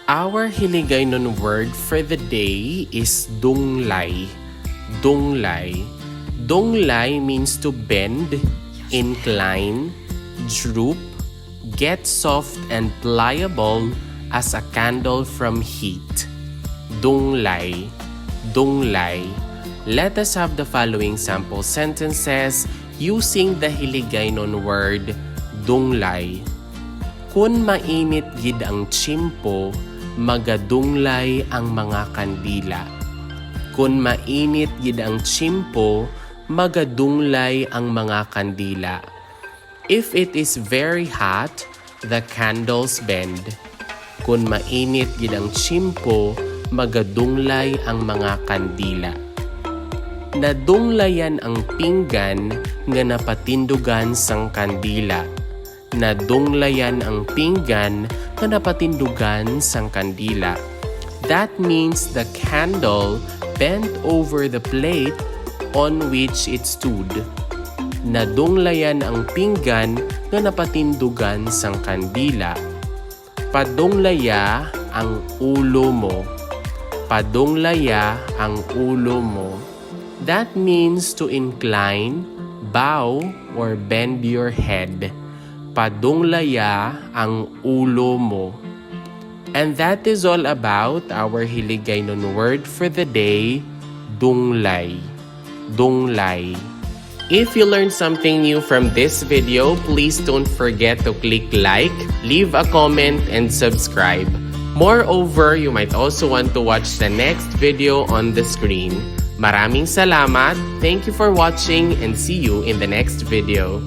Our Hiligaynon word for the day is nglay. Nglay. Nglay means to bend, incline, droop, get soft and pliable as a candle from heat. Nglay. Nglay. Let us have the following sample sentences using the Hiligaynon word nglay. Kun mainit gid ang tsimpo, magadunglay ang mga kandila. Kun mainit gid ang tsimpo, magadunglay ang mga kandila. If it is very hot, the candles bend. Kun mainit gid ang tsimpo, magadunglay ang mga kandila. Nadunglayan ang pinggan nga napatindugan sang kandila. Nadunglayan ang pinggan nga napatindugan sang kandila. That means the candle bent over the plate on which it stood. Nadunglayan ang pinggan nga napatindugan sang kandila. Padunglaya ang ulo mo. Padunglaya ang ulo mo. That means to incline, bow, or bend your head. Padunglaya ang ulo mo. And that is all about our Hiligaynon word for the day, nglay. Nglay. If you learned something new from this video, please don't forget to click like, leave a comment, and subscribe. Moreover, you might also want to watch the next video on the screen. Maraming salamat, thank you for watching, and see you in the next video.